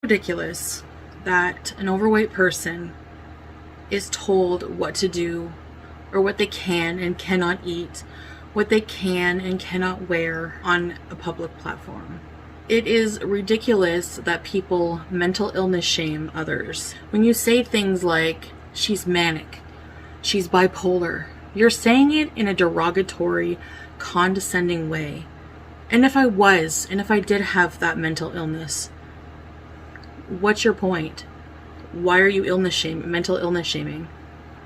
Ridiculous that an overweight person is told what to do or what they can and cannot eat, what they can and cannot wear on a public platform. It is ridiculous that people mental illness shame others. When you say things like, she's manic, she's bipolar, you're saying it in a derogatory, condescending way. And if I did have that mental illness, what's your point? Why are you mental illness shaming?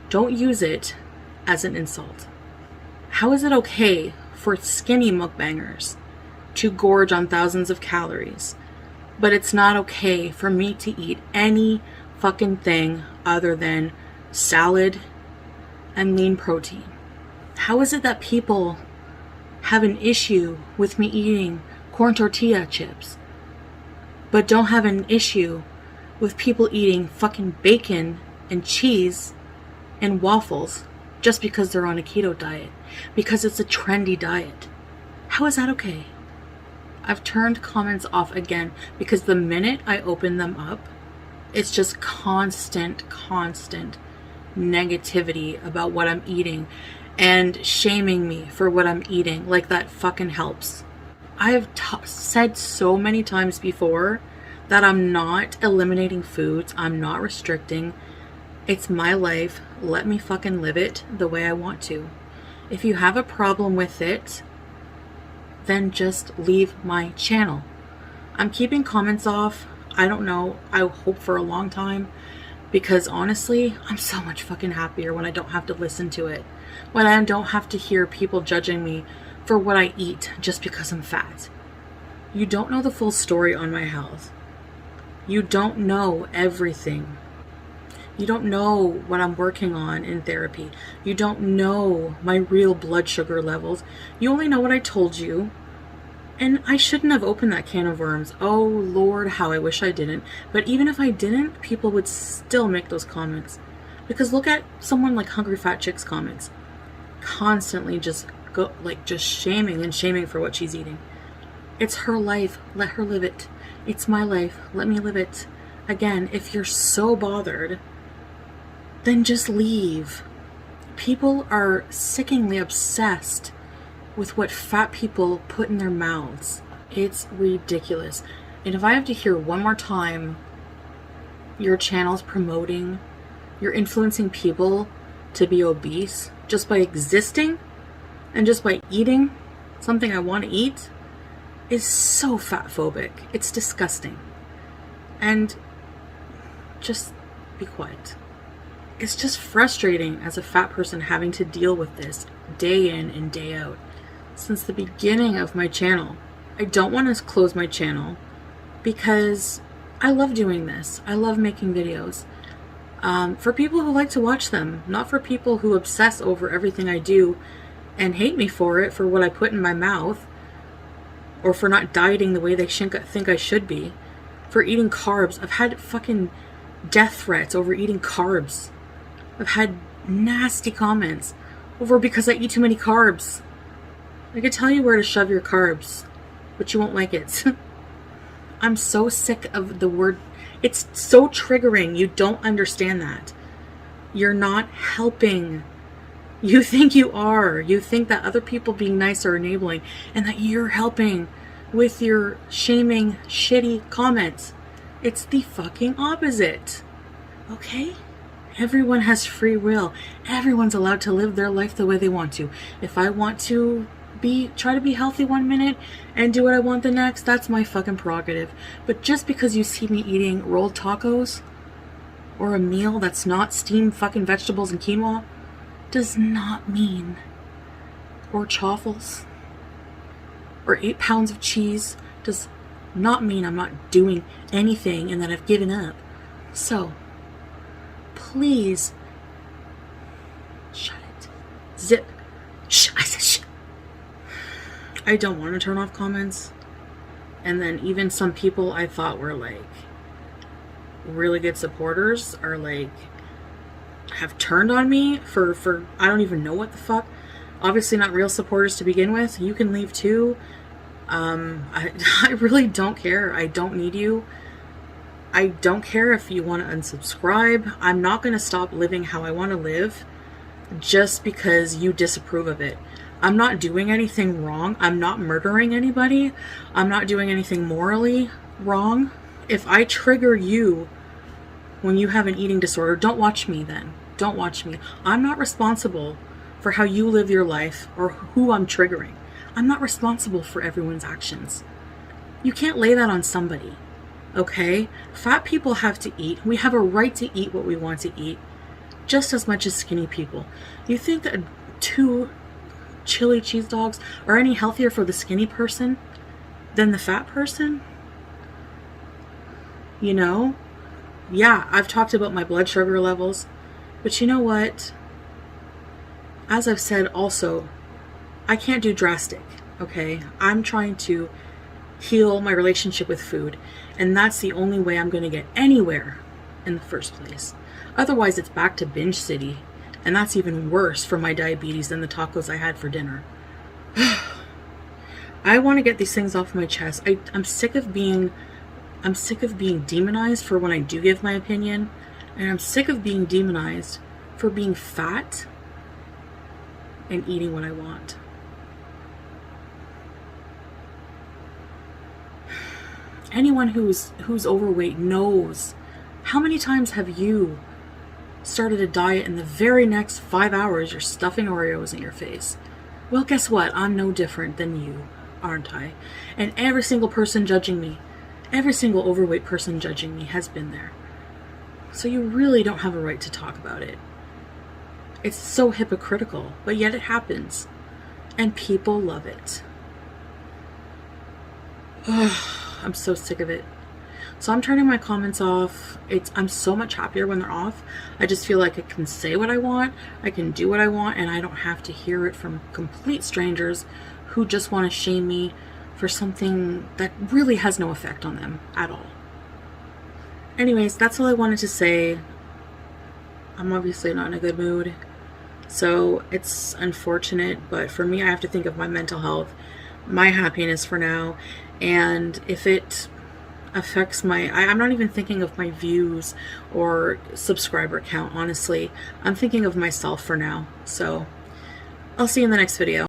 Don't use it as an insult. How is it okay for skinny mukbangers to gorge on thousands of calories, but it's not okay for me to eat any fucking thing other than salad and lean protein? How is it that people have an issue with me eating corn tortilla chips, but don't have an issue with people eating fucking bacon and cheese and waffles just because they're on a keto diet, because it's a trendy diet? How is that okay? I've turned comments off again because the minute I open them up, it's just constant negativity about what I'm eating and shaming me for what I'm eating. Like that fucking helps. I have said so many times before that I'm not eliminating foods. I'm not restricting. It's my life. Let me fucking live it the way I want to. If you have a problem with it, then just leave my channel. I'm keeping comments off. I don't know. I hope for a long time, because honestly, I'm so much fucking happier when I don't have to listen to it. When I don't have to hear people judging me for what I eat just because I'm fat. You don't know the full story on my health. You don't know everything. You don't know what I'm working on in therapy. You don't know my real blood sugar levels. You only know what I told you. And I shouldn't have opened that can of worms. Oh Lord, how I wish I didn't. But even if I didn't, people would still make those comments. Because look at someone like Hungry Fat Chick's comments. Constantly just shaming for what she's eating. It's her life. Let her live it. It's my life. Let me live it. Again, if you're so bothered, then just leave. People are sickeningly obsessed with what fat people put in their mouths. It's ridiculous. And if I have to hear one more time your channel's promoting, you're influencing people to be obese just by existing and just by eating something I want to eat, is so fat phobic. It's disgusting. And just be quiet. It's just frustrating as a fat person having to deal with this day in and day out. Since the beginning of my channel, I don't want to close my channel because I love doing this. I love making videos for people who like to watch them, not for people who obsess over everything I do and hate me for it, for what I put in my mouth, or for not dieting the way they think I should be, for eating carbs. I've had fucking death threats over eating carbs. I've had nasty comments over because I eat too many carbs. I could tell you where to shove your carbs, but you won't like it. I'm so sick of the word. It's so triggering. You don't understand that. You're not helping. You think you are. You think that other people being nice are enabling, and that you're helping with your shaming, shitty comments. It's the fucking opposite. Okay? Everyone has free will. Everyone's allowed to live their life the way they want to. If I want to try to be healthy one minute and do what I want the next, that's my fucking prerogative. But just because you see me eating rolled tacos or a meal that's not steamed fucking vegetables and quinoa does not mean, or chaffles, or 8 pounds of cheese does not mean I'm not doing anything and that I've given up. So, please, shut it. Zip. Shh, I said shh. I don't want to turn off comments. And then even some people I thought were like really good supporters are like, have turned on me for I don't even know what the fuck. Obviously not real supporters to begin with. You can leave too. I really don't care. I don't need you. I don't care if you want to unsubscribe. I'm not going to stop living how I want to live just because you disapprove of it. I'm not doing anything wrong. I'm not murdering anybody. I'm not doing anything morally wrong. If I trigger you when you have an eating disorder, don't watch me then. Don't watch me. I'm not responsible for how you live your life or who I'm triggering. I'm not responsible for everyone's actions. You can't lay that on somebody, okay? Fat people have to eat. We have a right to eat what we want to eat, just as much as skinny people. You think that 2 chili cheese dogs are any healthier for the skinny person than the fat person? You know? Yeah, I've talked about my blood sugar levels, but you know what? As I've said also, I can't do drastic, okay? I'm trying to heal my relationship with food, and that's the only way I'm going to get anywhere in the first place. Otherwise, it's back to binge city, and that's even worse for my diabetes than the tacos I had for dinner. I want to get these things off my chest. I'm sick of being demonized for when I do give my opinion, and I'm sick of being demonized for being fat and eating what I want. Anyone who's overweight knows. How many times have you started a diet and the very next 5 hours you're stuffing Oreos in your face? Well, guess what? I'm no different than you, aren't I? And every single person judging me, every single overweight person judging me has been there. So you really don't have a right to talk about it. It's so hypocritical, but yet it happens. And people love it. Ugh, I'm so sick of it. So I'm turning my comments off. I'm so much happier when they're off. I just feel like I can say what I want, I can do what I want, and I don't have to hear it from complete strangers who just want to shame me for something that really has no effect on them at all. Anyways, that's all I wanted to say. I'm obviously not in a good mood, so it's unfortunate, but for me, I have to think of my mental health, my happiness for now, and if it affects I'm not even thinking of my views or subscriber count, honestly. I'm thinking of myself for now. So I'll see you in the next video.